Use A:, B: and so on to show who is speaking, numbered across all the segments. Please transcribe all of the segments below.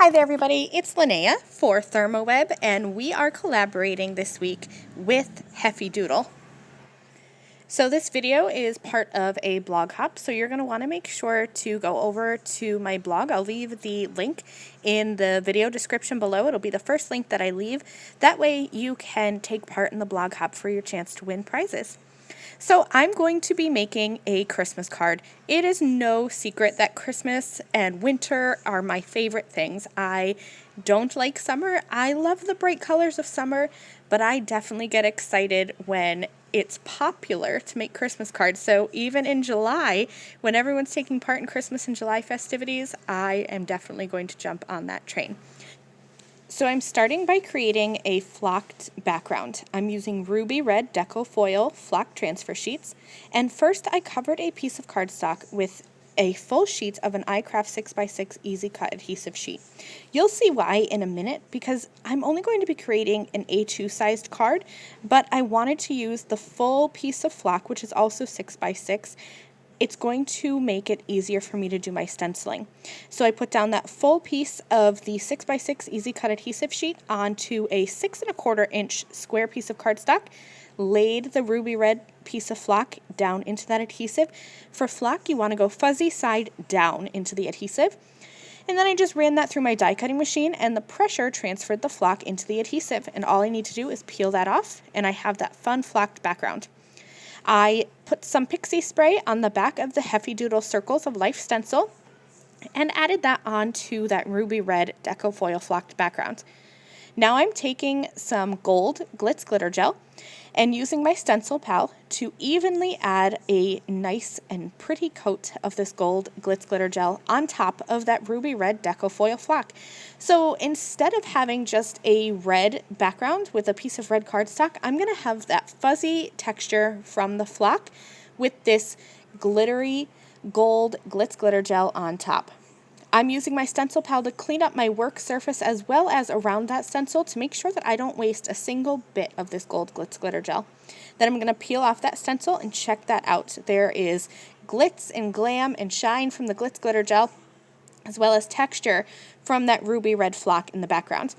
A: Hi there everybody, it's Lynnea for ThermOWeb and we are collaborating this week with Heffy Doodle. So this video is part of a blog hop, so you're going to want to make sure to go over to my blog. I'll leave the link in the video description below. It'll be the first link that I leave. That way you can take part in the blog hop for your chance to win prizes. So I'm going to be making a Christmas card. It is no secret that Christmas and winter are my favorite things. I don't like summer. I love the bright colors of summer, but I definitely get excited when it's popular to make Christmas cards. So even in July, when everyone's taking part in Christmas and July festivities, I am definitely going to jump on that train. So I'm starting by creating a flocked background. I'm using ruby red deco foil flock transfer sheets, and first I covered a piece of cardstock with a full sheet of an iCraft 6x6 easy cut adhesive sheet. You'll see why in a minute, because I'm only going to be creating an A2 sized card, but I wanted to use the full piece of flock, which is also 6x6. It's going to make it easier for me to do my stenciling. So I put down that full piece of the 6x6 easy cut adhesive sheet onto a 6 1/4 inch square piece of cardstock, laid the ruby red piece of flock down into that adhesive. For flock, you want to go fuzzy side down into the adhesive. And then I just ran that through my die cutting machine, and the pressure transferred the flock into the adhesive. And all I need to do is peel that off, and I have that fun flocked background. I put some pixie spray on the back of the Heffy Doodle Circles of Life stencil and added that onto that ruby red deco foil flocked background. Now I'm taking some gold glitz glitter gel and using my stencil pal to evenly add a nice and pretty coat of this gold glitz glitter gel on top of that ruby red deco foil flock. So instead of having just a red background with a piece of red cardstock, I'm going to have that fuzzy texture from the flock with this glittery gold glitz glitter gel on top. I'm using my stencil pal to clean up my work surface as well as around that stencil to make sure that I don't waste a single bit of this gold glitz glitter gel. Then I'm going to peel off that stencil and check that out. There is glitz and glam and shine from the glitz glitter gel, as well as texture from that ruby red flock in the background.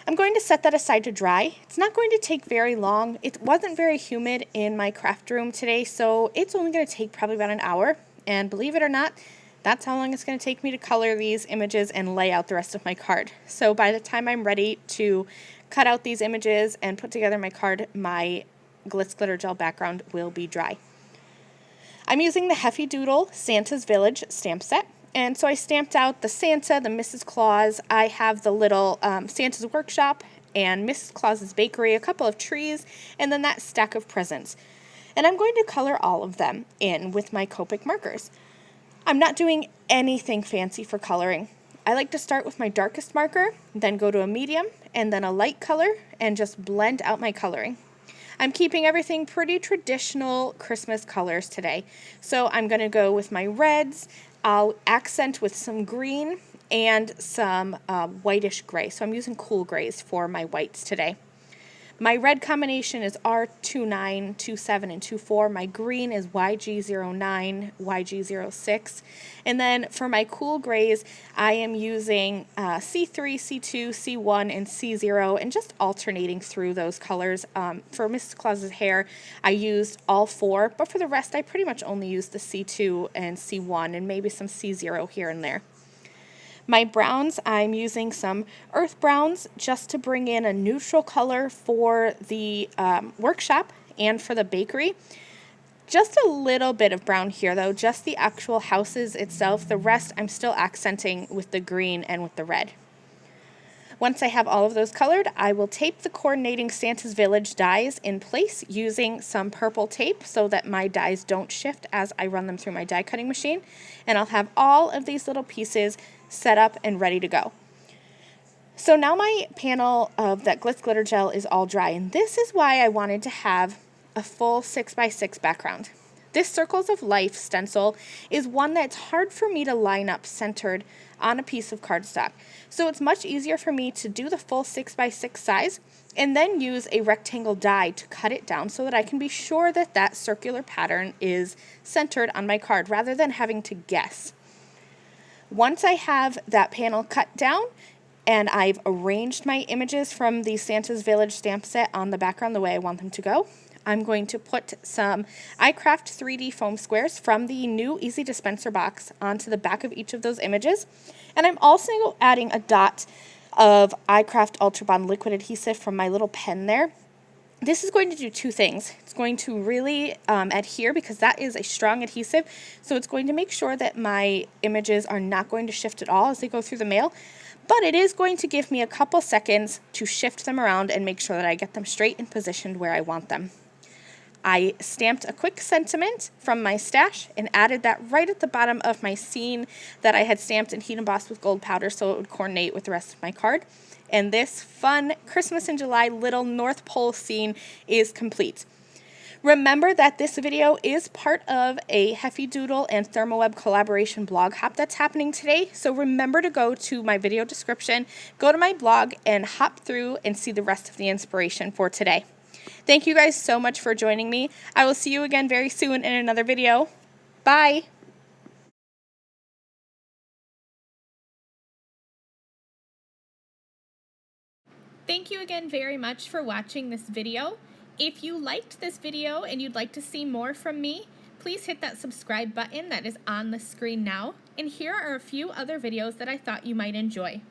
A: I'm going to set that aside to dry. It's not going to take very long. It wasn't very humid in my craft room today, so it's only going to take probably about an hour. And believe it or not, that's how long it's going to take me to color these images and lay out the rest of my card. So by the time I'm ready to cut out these images and put together my card, my glitz glitter gel background will be dry. I'm using the Heffy Doodle Santa's Village stamp set. And so I stamped out the Santa, the Mrs. Claus. I have the little Santa's Workshop and Mrs. Claus's Bakery, a couple of trees, and then that stack of presents. And I'm going to color all of them in with my Copic markers. I'm not doing anything fancy for coloring. I like to start with my darkest marker, then go to a medium, and then a light color, and just blend out my coloring. I'm keeping everything pretty traditional Christmas colors today. So I'm going to go with my reds. I'll accent with some green and some whitish gray. So I'm using cool grays for my whites today. My red combination is R29, 27, and 24. My green is YG09, YG06. And then for my cool grays, I am using C3, C2, C1, and C0, and just alternating through those colors. For Mrs. Claus's hair, I used all four, but for the rest, I pretty much only used the C2 and C1, and maybe some C0 here and there. My browns, I'm using some earth browns just to bring in a neutral color for the workshop and for the bakery. Just a little bit of brown here though, just the actual houses itself. The rest I'm still accenting with the green and with the red. Once I have all of those colored, I will tape the coordinating Santa's Village dies in place using some purple tape so that my dies don't shift as I run them through my die cutting machine. And I'll have all of these little pieces set up and ready to go. So now my panel of that glitz glitter gel is all dry, and this is why I wanted to have a full 6x6 background. This Circles of Life stencil is one that's hard for me to line up centered on a piece of cardstock. So it's much easier for me to do the full 6x6 size and then use a rectangle die to cut it down so that I can be sure that that circular pattern is centered on my card rather than having to guess. Once I have that panel cut down and I've arranged my images from the Santa's Village stamp set on the background the way I want them to go, I'm going to put some iCraft 3D foam squares from the new Easy Dispenser box onto the back of each of those images. And I'm also adding a dot of iCraft Ultra Bond liquid adhesive from my little pen there. This is going to do two things. It's going to really adhere because that is a strong adhesive, so it's going to make sure that my images are not going to shift at all as they go through the mail, but it is going to give me a couple seconds to shift them around and make sure that I get them straight and positioned where I want them. I stamped a quick sentiment from my stash and added that right at the bottom of my scene that I had stamped and heat embossed with gold powder so it would coordinate with the rest of my card. And this fun Christmas in July little North Pole scene is complete. Remember that this video is part of a Heffy Doodle and ThermOWeb collaboration blog hop that's happening today. So remember to go to my video description, go to my blog, and hop through and see the rest of the inspiration for today. Thank you guys so much for joining me. I will see you again very soon in another video. Bye! Thank you again very much for watching this video. If you liked this video and you'd like to see more from me, please hit that subscribe button that is on the screen now. And here are a few other videos that I thought you might enjoy.